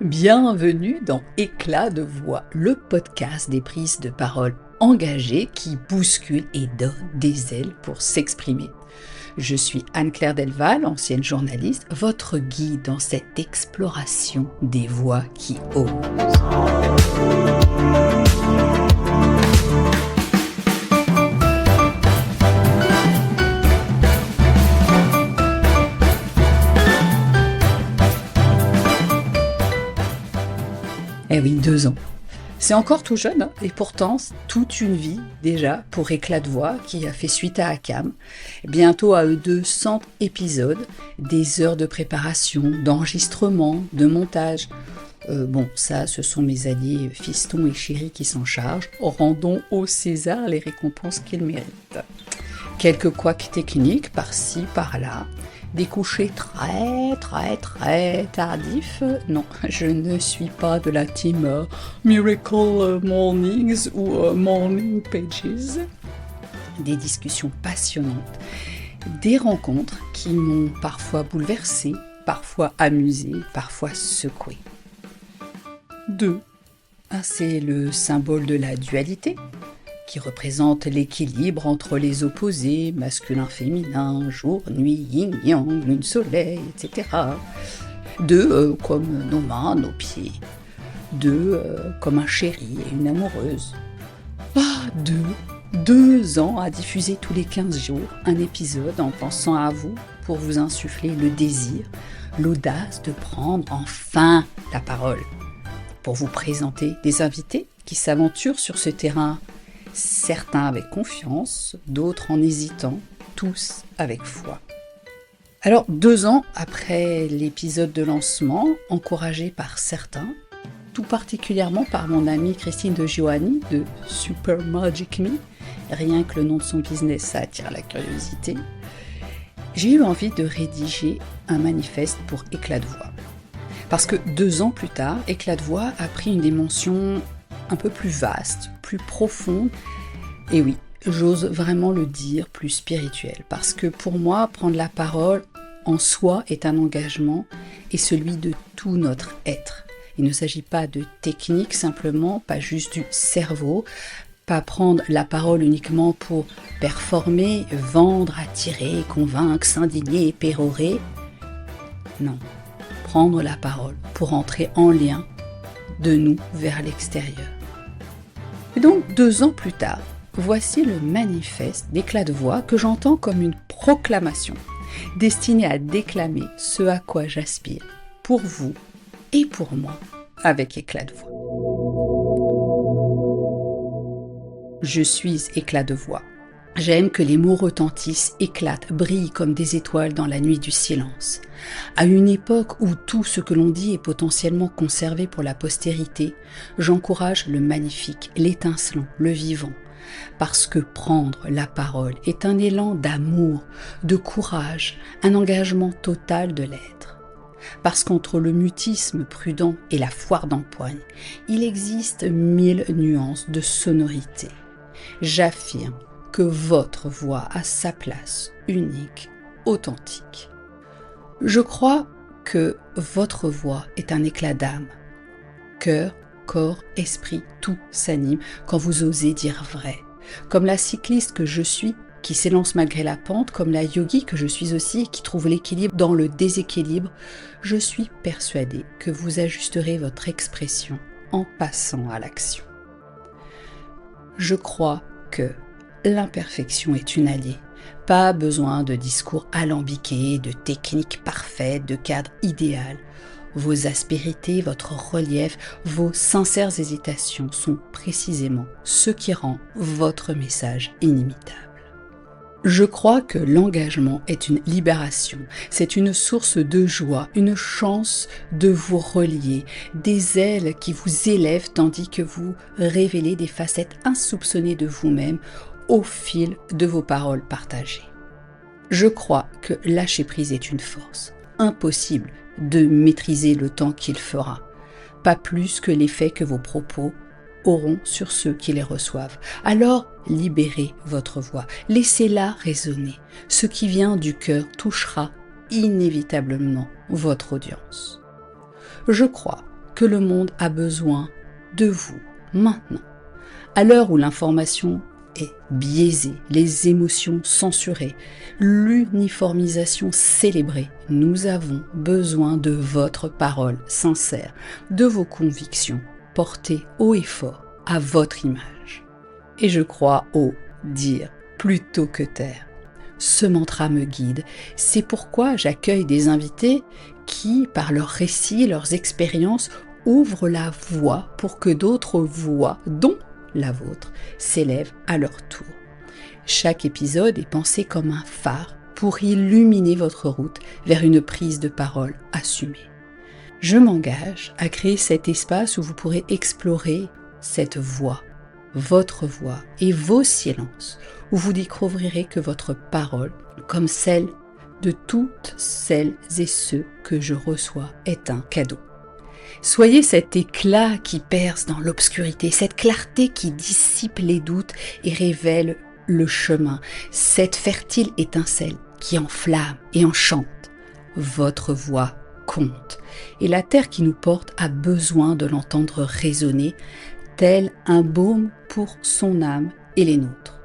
Bienvenue dans Éclat de voix, le podcast des prises de parole engagées qui bousculent et donnent des ailes pour s'exprimer. Je suis Anne-Claire Delval, ancienne journaliste, votre guide dans cette exploration des voix qui osent. Eh oui, 2 ans. C'est encore tout jeune, hein, et pourtant, toute une vie déjà pour Éclat de voix qui a fait suite à ACAM. Bientôt à 200 épisodes, des heures de préparation, d'enregistrement, de montage. Ça, ce sont mes alliés Fiston et Chéri qui s'en chargent. Rendons au César les récompenses qu'il mérite. Quelques couacs techniques par-ci, par-là. Des couchers très tardifs. Non, je ne suis pas de la team Miracle Mornings ou Morning Pages. Des discussions passionnantes, des rencontres qui m'ont parfois bouleversée, parfois amusée, parfois secouée. 2. C'est le symbole de la dualité, qui représente l'équilibre entre les opposés, masculin-féminin, jour, nuit, yin-yang, lune-soleil, etc. 2, comme nos mains, nos pieds. 2, comme un chéri et une amoureuse. 2 ans à diffuser tous les 15 jours un épisode en pensant à vous pour vous insuffler le désir, l'audace de prendre enfin la parole. Pour vous présenter des invités qui s'aventurent sur ce terrain, certains avec confiance, d'autres en hésitant, tous avec foi. Alors 2 ans après l'épisode de lancement, encouragé par certains, tout particulièrement par mon amie Christine de Giovanni de Super Magic Me, rien que le nom de son business, ça attire la curiosité, j'ai eu envie de rédiger un manifeste pour Éclat de voix. Parce que 2 ans plus tard, Éclat de voix a pris une dimension un peu plus vaste, plus profonde, et oui, j'ose vraiment le dire, plus spirituel. Parce que pour moi, prendre la parole en soi est un engagement et celui de tout notre être. Il ne s'agit pas de technique simplement, pas juste du cerveau, pas prendre la parole uniquement pour performer, vendre, attirer, convaincre, s'indigner, pérorer. Non, prendre la parole pour entrer en lien de nous vers l'extérieur. Et donc 2 ans plus tard, voici le manifeste d'Éclat de voix que j'entends comme une proclamation destinée à déclamer ce à quoi j'aspire pour vous et pour moi avec Éclat de voix. Je suis Éclat de voix. J'aime que les mots retentissent, éclatent, brillent comme des étoiles dans la nuit du silence. À une époque où tout ce que l'on dit est potentiellement conservé pour la postérité, j'encourage le magnifique, l'étincelant, le vivant. Parce que prendre la parole est un élan d'amour, de courage, un engagement total de l'être. Parce qu'entre le mutisme prudent et la foire d'empoigne, il existe 1000 nuances de sonorité. J'affirme que votre voix a sa place, unique, authentique. Je crois que votre voix est un éclat d'âme. Cœur, corps, esprit, tout s'anime quand vous osez dire vrai. Comme la cycliste que je suis, qui s'élance malgré la pente, comme la yogi que je suis aussi, qui trouve l'équilibre dans le déséquilibre, je suis persuadée que vous ajusterez votre expression en passant à l'action. Je crois que l'imperfection est une alliée. Pas besoin de discours alambiqués, de techniques parfaites, de cadre idéal. Vos aspérités, votre relief, vos sincères hésitations sont précisément ce qui rend votre message inimitable. Je crois que l'engagement est une libération, c'est une source de joie, une chance de vous relier, des ailes qui vous élèvent tandis que vous révélez des facettes insoupçonnées de vous-même au fil de vos paroles partagées. Je crois que lâcher prise est une force, impossible de maîtriser le temps qu'il fera, pas plus que l'effet que vos propos auront sur ceux qui les reçoivent. Alors, libérez votre voix, laissez-la résonner. Ce qui vient du cœur touchera inévitablement votre audience. Je crois que le monde a besoin de vous maintenant. À l'heure où l'information est biaisée, les émotions censurées, l'uniformisation célébrée, nous avons besoin de votre parole sincère, de vos convictions portées haut et fort à votre image. Et je crois au dire plutôt que taire. Ce mantra me guide, c'est pourquoi j'accueille des invités qui, par leurs récits, leurs expériences, ouvrent la voie pour que d'autres voix, dont la vôtre, s'élèvent à leur tour. Chaque épisode est pensé comme un phare pour illuminer votre route vers une prise de parole assumée. Je m'engage à créer cet espace où vous pourrez explorer cette voix, votre voix et vos silences, où vous découvrirez que votre parole, comme celle de toutes celles et ceux que je reçois, est un cadeau. Soyez cet éclat qui perce dans l'obscurité, cette clarté qui dissipe les doutes et révèle le chemin, cette fertile étincelle qui enflamme et enchante. Votre voix compte, et la terre qui nous porte a besoin de l'entendre résonner, tel un baume pour son âme et les nôtres.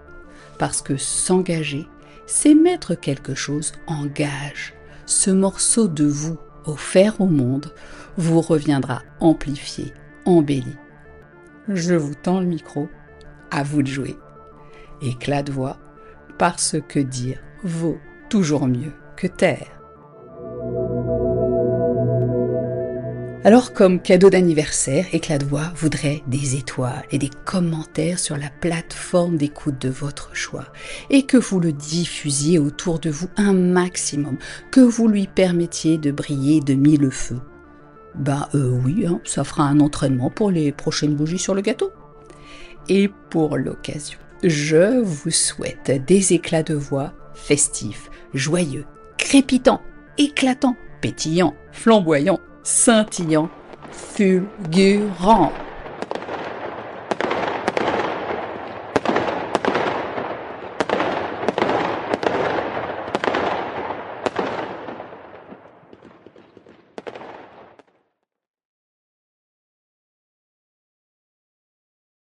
Parce que s'engager, c'est mettre quelque chose en gage. Ce morceau de vous offert au monde vous reviendra amplifié, embelli. Je vous tends le micro, à vous de jouer. Éclat de voix, parce que dire vaut toujours mieux que taire. Alors, comme cadeau d'anniversaire, Éclat de voix voudrait des étoiles et des commentaires sur la plateforme d'écoute de votre choix et que vous le diffusiez autour de vous un maximum, que vous lui permettiez de briller de mille feux. Oui, ça fera un entraînement pour les prochaines bougies sur le gâteau. Et pour l'occasion, je vous souhaite des éclats de voix festifs, joyeux, crépitants, éclatants, pétillants, flamboyants, scintillant, fulgurant.